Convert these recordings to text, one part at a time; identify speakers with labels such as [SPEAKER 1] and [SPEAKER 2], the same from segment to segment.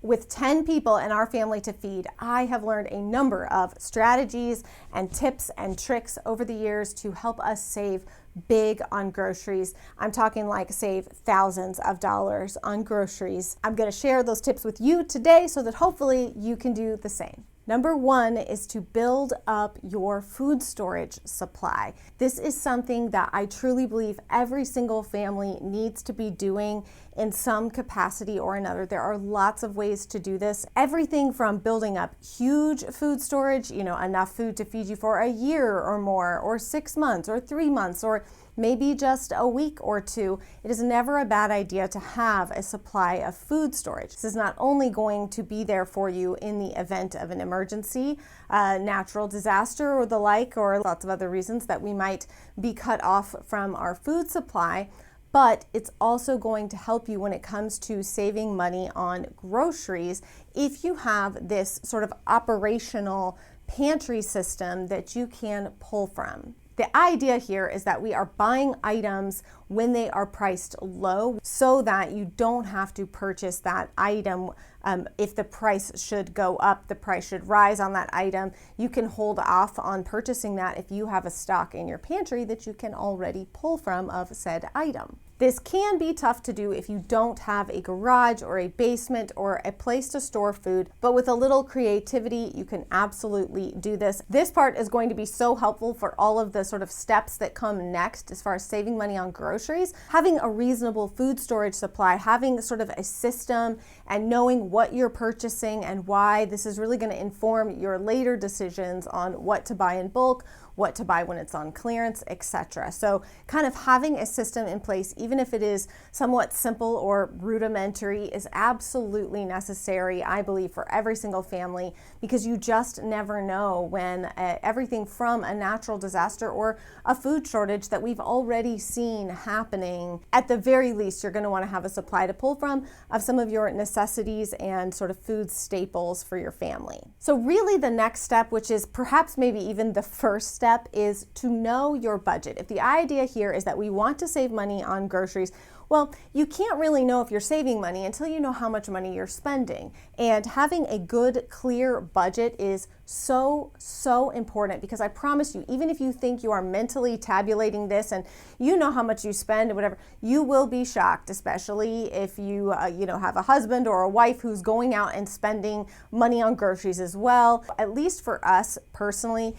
[SPEAKER 1] With 10 people in our family to feed, I have learned a number of strategies and tips and tricks over the years to help us save big on groceries. I'm talking like save thousands of dollars on groceries. I'm going to share those tips with you today so that hopefully you can do the same. Number one is to build up your food storage supply. This is something that I truly believe every single family needs to be doing in some capacity or another. There are lots of ways to do this. Everything from building up huge food storage, enough food to feed you for a year or more, or 6 months, or 3 months, or maybe just a week or two. It is never a bad idea to have a supply of food storage. This is not only going to be there for you in the event of an emergency, natural disaster or the like, or lots of other reasons that we might be cut off from our food supply, but it's also going to help you when it comes to saving money on groceries if you have this sort of operational pantry system that you can pull from. The idea here is that we are buying items when they are priced low so that you don't have to purchase that item. If the price should go up, the price should rise on that item, you can hold off on purchasing that if you have a stock in your pantry that you can already pull from of said item. This can be tough to do if you don't have a garage or a basement or a place to store food, but with a little creativity, you can absolutely do this. This part is going to be so helpful for all of the sort of steps that come next as far as saving money on groceries. Having a reasonable food storage supply, having sort of a system and knowing what you're purchasing and why, this is really going to inform your later decisions on what to buy in bulk, what to buy when it's on clearance, etc. So kind of having a system in place, even if it is somewhat simple or rudimentary, is absolutely necessary, I believe, for every single family, because you just never know when everything from a natural disaster or a food shortage that we've already seen happening, at the very least, you're going to want to have a supply to pull from of some of your necessities and sort of food staples for your family. So really the next step, which is perhaps maybe even the first step, is to know your budget. If the idea here is that we want to save money on groceries, well, you can't really know if you're saving money until you know how much money you're spending. And having a good, clear budget is so important, because I promise you, even if you think you are mentally tabulating this and you know how much you spend or whatever, you will be shocked, especially if you have a husband or a wife who's going out and spending money on groceries as well. At least for us personally,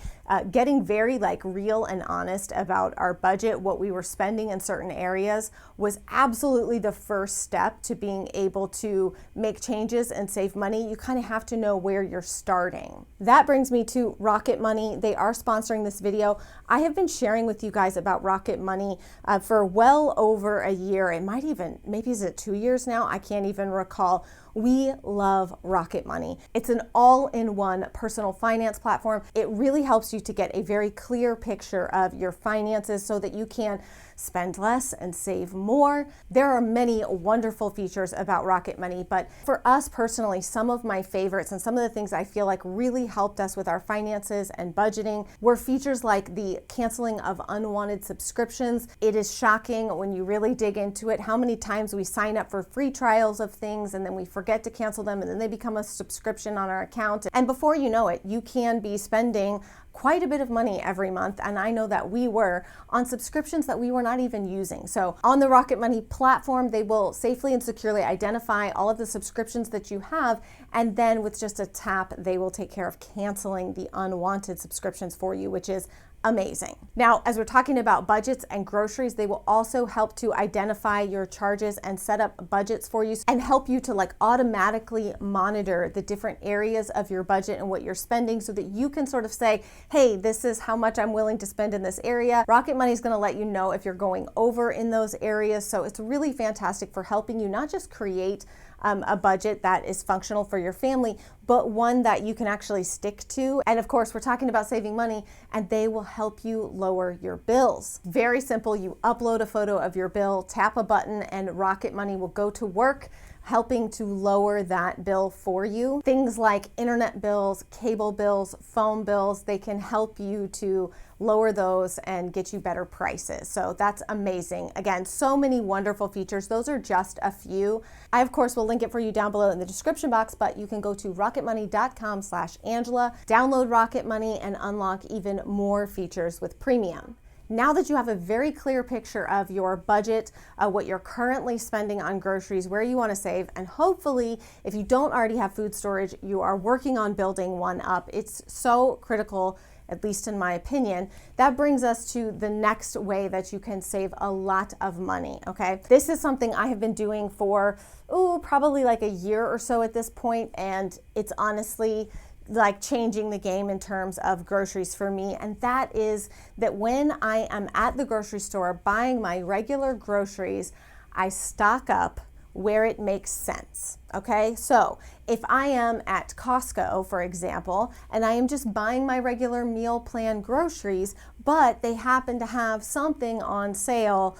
[SPEAKER 1] getting very real and honest about our budget, what we were spending in certain areas, was absolutely the first step to being able to make changes and save money. You kind of have to know where you're starting. That brings me to Rocket Money. They are sponsoring this video. I have been sharing with you guys about Rocket Money for well over a year. It might even, maybe is it 2 years now? I can't even recall. We love Rocket Money. It's an all-in-one personal finance platform. It really helps you to get a very clear picture of your finances so that you can spend less and save more. There are many wonderful features about Rocket Money, but for us personally, some of my favorites and some of the things I feel like really helped us with our finances and budgeting were features like the canceling of unwanted subscriptions. It is shocking when you really dig into it how many times we sign up for free trials of things and then we forget to cancel them, and then they become a subscription on our account. And before you know it, you can be spending quite a bit of money every month, and I know that we were on subscriptions that we were not even using. So on the Rocket Money platform, they will safely and securely identify all of the subscriptions that you have, and then with just a tap, they will take care of canceling the unwanted subscriptions for you, which is amazing. Now, as we're talking about budgets and groceries, they will also help to identify your charges and set up budgets for you and help you to automatically monitor the different areas of your budget and what you're spending so that you can sort of say, hey, this is how much I'm willing to spend in this area. Rocket Money is going to let you know if you're going over in those areas. So it's really fantastic for helping you not just create a budget that is functional for your family, but one that you can actually stick to. And of course, we're talking about saving money, and they will help you lower your bills. Very simple. You upload a photo of your bill, tap a button, and Rocket Money will go to work helping to lower that bill for you. Things like internet bills, cable bills, phone bills, they can help you to lower those and get you better prices. So that's amazing. Again, so many wonderful features. Those are just a few. I, of course, will link it for you down below in the description box, but you can go to rocketmoney.com/Angela, download Rocket Money, and unlock even more features with premium. Now that you have a very clear picture of your budget, what you're currently spending on groceries, where you want to save, and hopefully, if you don't already have food storage, you are working on building one up. It's so critical, at least in my opinion. That brings us to the next way that you can save a lot of money, okay? This is something I have been doing for, probably like a year or so at this point, and it's honestly like changing the game in terms of groceries for me. And that is that when I am at the grocery store buying my regular groceries, I stock up where it makes sense, okay? So if I am at Costco, for example, and I am just buying my regular meal plan groceries, but they happen to have something on sale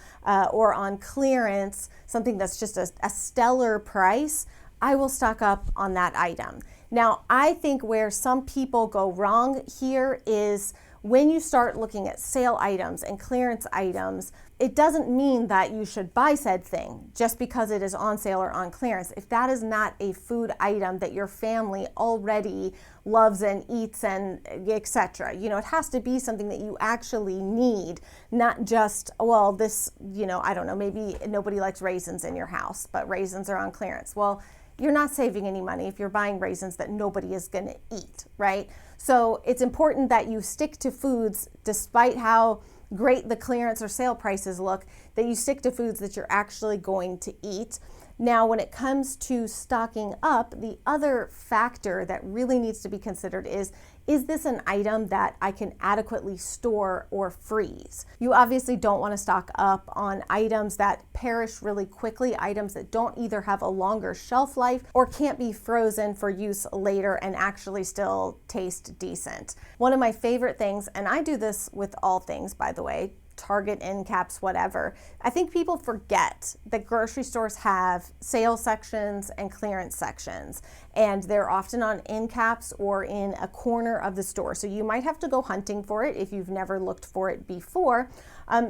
[SPEAKER 1] or on clearance, something that's just a stellar price, I will stock up on that item. Now, I think where some people go wrong here is when you start looking at sale items and clearance items, it doesn't mean that you should buy said thing just because it is on sale or on clearance. If that is not a food item that your family already loves and eats and etc., it has to be something that you actually need, not just, well, this, I don't know, maybe nobody likes raisins in your house, but raisins are on clearance. Well, you're not saving any money if you're buying raisins that nobody is going to eat, right? So it's important that you stick to foods, despite how great the clearance or sale prices look, that you stick to foods that you're actually going to eat. Now, when it comes to stocking up, the other factor that really needs to be considered is this an item that I can adequately store or freeze? You obviously don't want to stock up on items that perish really quickly, items that don't either have a longer shelf life or can't be frozen for use later and actually still taste decent. One of my favorite things, and I do this with all things, by the way, Target, end caps, whatever. I think people forget that grocery stores have sale sections and clearance sections, and they're often on end caps or in a corner of the store. So you might have to go hunting for it if you've never looked for it before.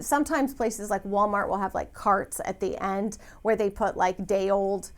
[SPEAKER 1] Sometimes places like Walmart will have like carts at the end where they put like day-old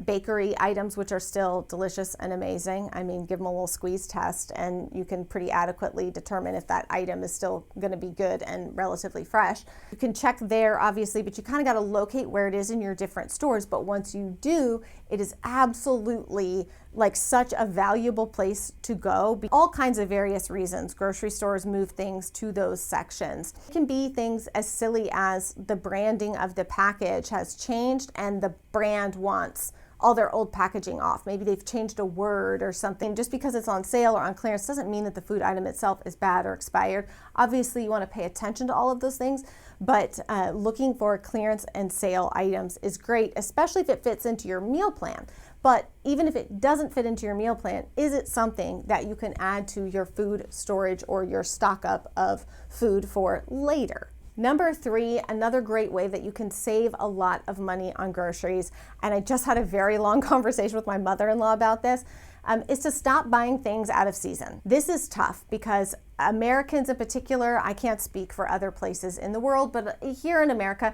[SPEAKER 1] bakery items, which are still delicious and amazing. I mean, give them a little squeeze test and you can pretty adequately determine if that item is still going to be good and relatively fresh. You can check there, obviously, but you kind of got to locate where it is in your different stores. But once you do, it is absolutely like such a valuable place to go. All kinds of various reasons grocery stores move things to those sections. It can be things as silly as the branding of the package has changed and the brand wants all their old packaging off. Maybe they've changed a word or something. Just because it's on sale or on clearance doesn't mean that the food item itself is bad or expired. Obviously, you want to pay attention to all of those things, but looking for clearance and sale items is great, especially if it fits into your meal plan. But even if it doesn't fit into your meal plan, is it something that you can add to your food storage or your stock up of food for later? Number 3, another great way that you can save a lot of money on groceries, and I just had a very long conversation with my mother-in-law about this, is to stop buying things out of season. This is tough because Americans in particular, I can't speak for other places in the world, but here in America,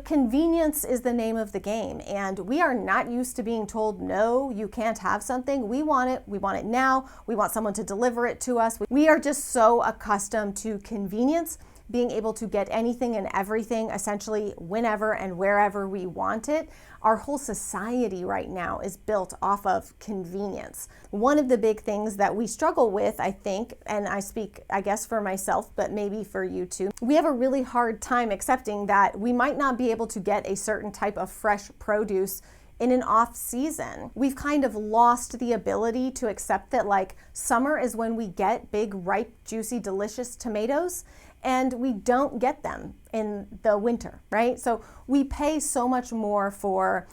[SPEAKER 1] convenience is the name of the game, and we are not used to being told, no, you can't have something. We want it now, we want someone to deliver it to us. We are just so accustomed to convenience, being able to get anything and everything essentially whenever and wherever we want it. Our whole society right now is built off of convenience. One of the big things that we struggle with, I think, and I speak, I guess, for myself, but maybe for you too, we have a really hard time accepting that we might not be able to get a certain type of fresh produce in an off season. We've kind of lost the ability to accept that like summer is when we get big, ripe, juicy, delicious tomatoes, and we don't get them in the winter, right? So we pay so much more for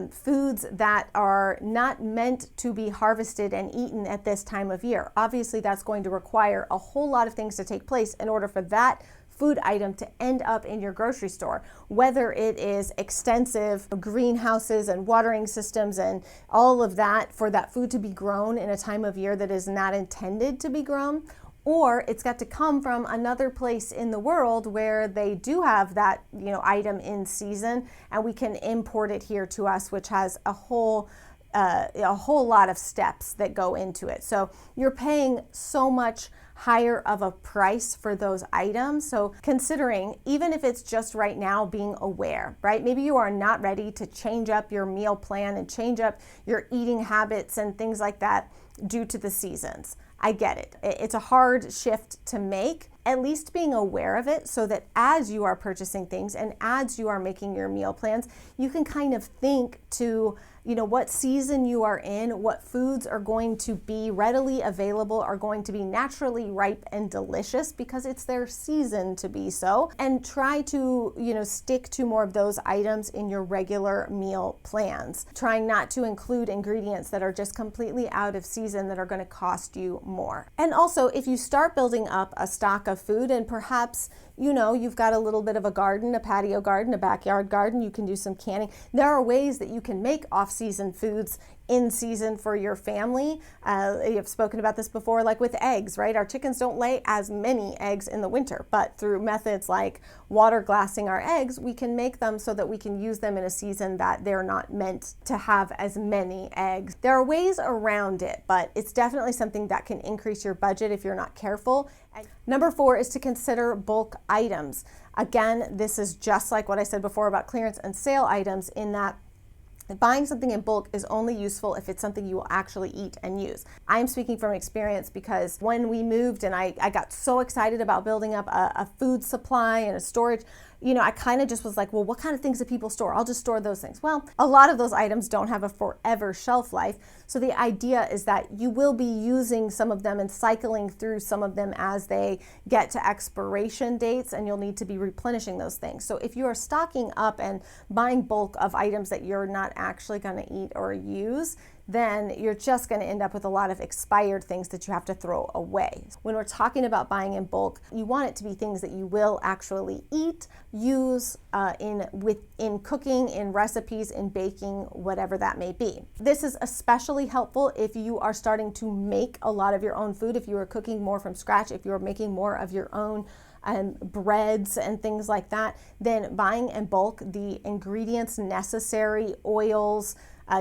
[SPEAKER 1] foods that are not meant to be harvested and eaten at this time of year. Obviously, that's going to require a whole lot of things to take place in order for that food item to end up in your grocery store, whether it is extensive greenhouses and watering systems and all of that for that food to be grown in a time of year that is not intended to be grown, or it's got to come from another place in the world where they do have that, item in season, and we can import it here to us, which has a whole lot of steps that go into it. So you're paying so much higher of a price for those items. So considering, even if it's just right now, being aware, right? Maybe you are not ready to change up your meal plan and change up your eating habits and things like that due to the seasons. I get it. It's a hard shift to make. At least being aware of it, so that as you are purchasing things and as you are making your meal plans, you can kind of think to, what season you are in, what foods are going to be readily available, are going to be naturally ripe and delicious because it's their season to be so, and try to, stick to more of those items in your regular meal plans, trying not to include ingredients that are just completely out of season that are going to cost you more. And also, if you start building up a stock of food, and perhaps you've got a little bit of a garden, a patio garden, a backyard garden, you can do some canning. There are ways that you can make off-season foods in season for your family. You've spoken about this before, like with eggs, right? Our chickens don't lay as many eggs in the winter, but through methods like water glassing our eggs, we can make them so that we can use them in a season that they're not meant to have as many eggs. There are ways around it, but it's definitely something that can increase your budget if you're not careful. And number 4 is to consider bulk items. Again, this is just like what I said before about clearance and sale items, in that buying something in bulk is only useful if it's something you will actually eat and use. I'm speaking from experience because when we moved and I got so excited about building up a food supply and a storage, I kind of just was like, well, what kind of things do people store? I'll just store those things. Well, a lot of those items don't have a forever shelf life. So the idea is that you will be using some of them and cycling through some of them as they get to expiration dates, and you'll need to be replenishing those things. So if you are stocking up and buying bulk of items that you're not actually going to eat or use, then you're just going to end up with a lot of expired things that you have to throw away. When we're talking about buying in bulk, you want it to be things that you will actually eat, use in cooking, in recipes, in baking, whatever that may be. This is especially helpful if you are starting to make a lot of your own food, if you are cooking more from scratch, if you're making more of your own breads and things like that. Then buying in bulk the ingredients necessary, oils,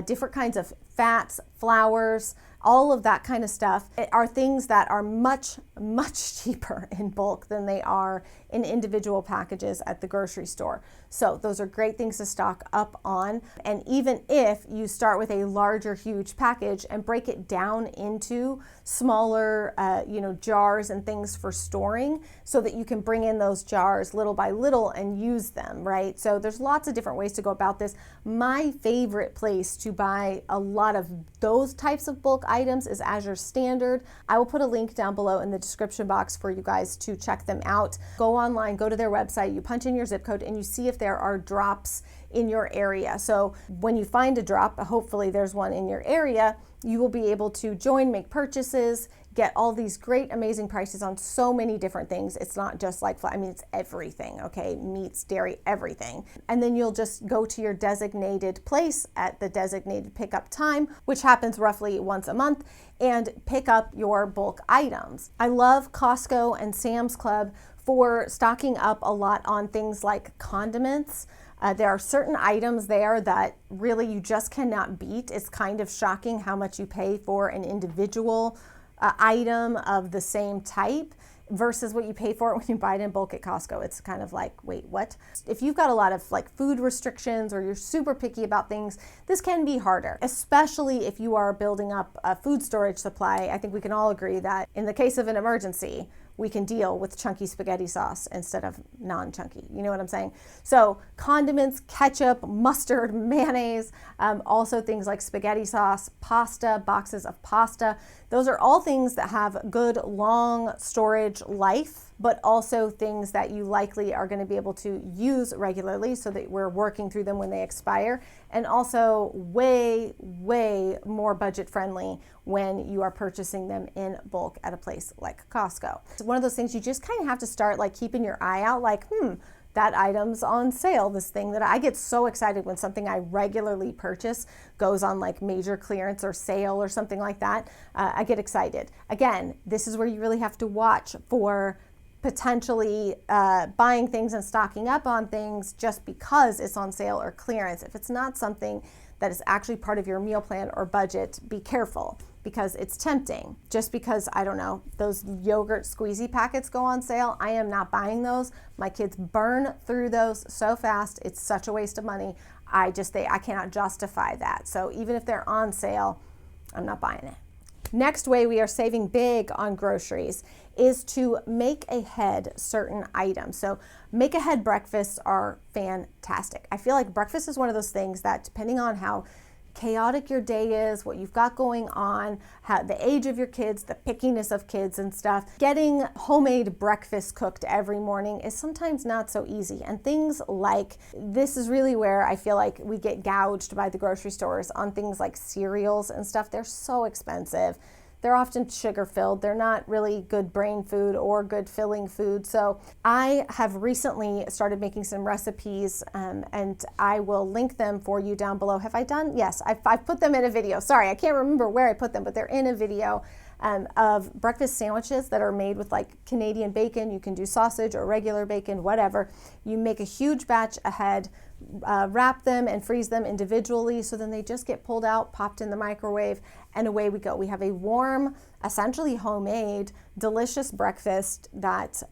[SPEAKER 1] different kinds of fats, flours, all of that kind of stuff are things that are much, much cheaper in bulk than they are in individual packages at the grocery store. So those are great things to stock up on. And even if you start with a larger, huge package and break it down into smaller, jars and things for storing, so that you can bring in those jars little by little and use them, right? So there's lots of different ways to go about this. My favorite place to buy a lot of those types of bulk items is Azure Standard. I will put a link down below in the description box for you guys to check them out. Go online, go to their website, you punch in your zip code, and you see if there are drops in your area. So when you find a drop, hopefully there's one in your area, you will be able to join, make purchases, get all these great, amazing prices on so many different things. It's not just like, it's everything, okay? Meats, dairy, everything. And then you'll just go to your designated place at the designated pickup time, which happens roughly once a month, and pick up your bulk items. I love Costco and Sam's Club for stocking up a lot on things like condiments. There are certain items there that really you just cannot beat. It's kind of shocking how much you pay for an individual item of the same type versus what you pay for it when you buy it in bulk at Costco. It's kind of like, wait, what? If you've got a lot of food restrictions or you're super picky about things, this can be harder, especially if you are building up a food storage supply. I think we can all agree that in the case of an emergency, we can deal with chunky spaghetti sauce instead of non-chunky. You know what I'm saying? So condiments, ketchup, mustard, mayonnaise, also things like spaghetti sauce, pasta, boxes of pasta. Those are all things that have good long storage life, but also things that you likely are going to be able to use regularly so that we're working through them when they expire. and also way, way more budget friendly when you are purchasing them in bulk at a place like Costco. It's one of those things you just kind of have to start like keeping your eye out, like, that item's on sale. This thing that I get so excited when something I regularly purchase goes on like major clearance or sale or something like that. I get excited. Again, this is where you really have to watch for potentially buying things and stocking up on things just because it's on sale or clearance. If it's not something that is actually part of your meal plan or budget, be careful, because it's tempting. Just because, I don't know, those yogurt squeezy packets go on sale, I am not buying those. My kids burn through those so fast. It's such a waste of money. I cannot justify that. So even if they're on sale, I'm not buying it. Next way we are saving big on groceries is to make ahead certain items. So make ahead breakfasts are fantastic. I feel like breakfast is one of those things that, depending on how chaotic your day is, what you've got going on, how the age of your kids, the pickiness of kids and stuff, getting homemade breakfast cooked every morning is sometimes not so easy. And things like this is really where I feel like we get gouged by the grocery stores on things like cereals and stuff. They're so expensive. They're often sugar filled. They're not really good brain food or good filling food. So I have recently started making some recipes, and I will link them for you down below. Have I done? Yes, I've put them in a video. Sorry, I can't remember where I put them, but they're in a video of breakfast sandwiches that are made with like Canadian bacon. You can do sausage or regular bacon, whatever. You make a huge batch ahead, wrap them and freeze them individually, so then they just get pulled out, popped in the microwave, and away we go. We have a warm, essentially homemade, delicious breakfast that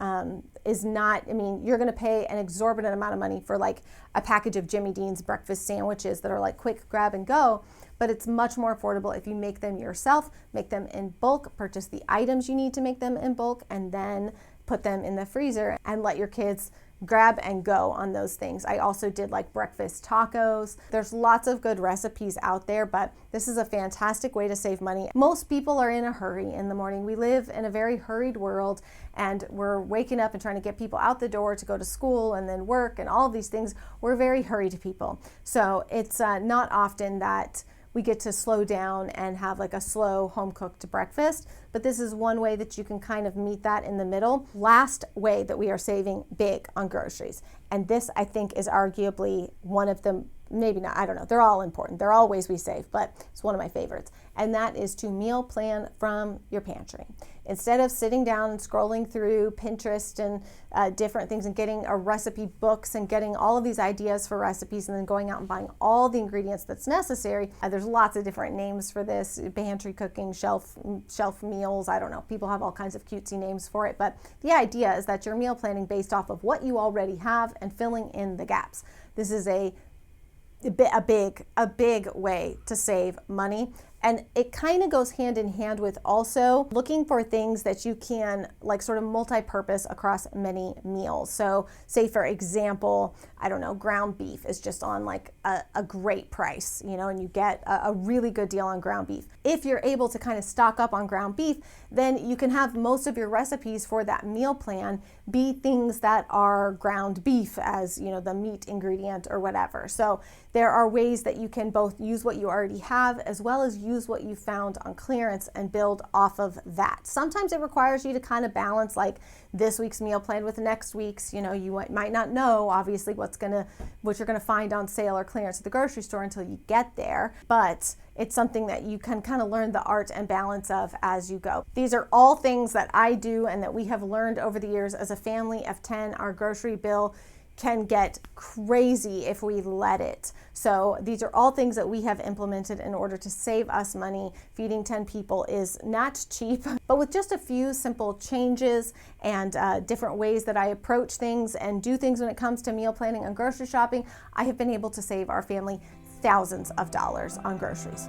[SPEAKER 1] is not, I mean, you're gonna pay an exorbitant amount of money for like a package of Jimmy Dean's breakfast sandwiches that are like quick grab and go, but it's much more affordable if you make them yourself, make them in bulk, purchase the items you need to make them in bulk, and then put them in the freezer and let your kids grab and go on those things. I also did like breakfast tacos. There's lots of good recipes out there, but this is a fantastic way to save money. Most people are in a hurry in the morning. We live in a very hurried world, and we're waking up and trying to get people out the door to go to school and then work and all of these things. We're very hurried people. So it's not often that we get to slow down and have like a slow home-cooked breakfast, but this is one way that you can kind of meet that in the middle. Last way that we are saving big on groceries, and this I think is arguably one of the, maybe not, I don't know, they're all important. They're all ways we save, but it's one of my favorites, and that is to meal plan from your pantry. Instead of sitting down and scrolling through Pinterest and different things and getting a recipe books and getting all of these ideas for recipes and then going out and buying all the ingredients that's necessary. There's lots of different names for this: pantry cooking, shelf meals, I don't know. People have all kinds of cutesy names for it, but the idea is that you're meal planning based off of what you already have and filling in the gaps. This is a big way to save money. And it kind of goes hand in hand with also looking for things that you can like sort of multi-purpose across many meals. So say for example, I don't know, ground beef is just on like a great price, you know, and you get a really good deal on ground beef. If you're able to kind of stock up on ground beef, then you can have most of your recipes for that meal plan be things that are ground beef as, you know, the meat ingredient or whatever. So there are ways that you can both use what you already have as well as use what you found on clearance and build off of that. Sometimes it requires you to kind of balance like this week's meal plan with next week's. You know, you might not know obviously what you're gonna find on sale or clearance at the grocery store until you get there, but it's something that you can kind of learn the art and balance of as you go. These are all things that I do and that we have learned over the years as a family of 10. Our grocery bill can get crazy if we let it. So these are all things that we have implemented in order to save us money. Feeding 10 people is not cheap, but with just a few simple changes and different ways that I approach things and do things when it comes to meal planning and grocery shopping, I have been able to save our family thousands of dollars on groceries.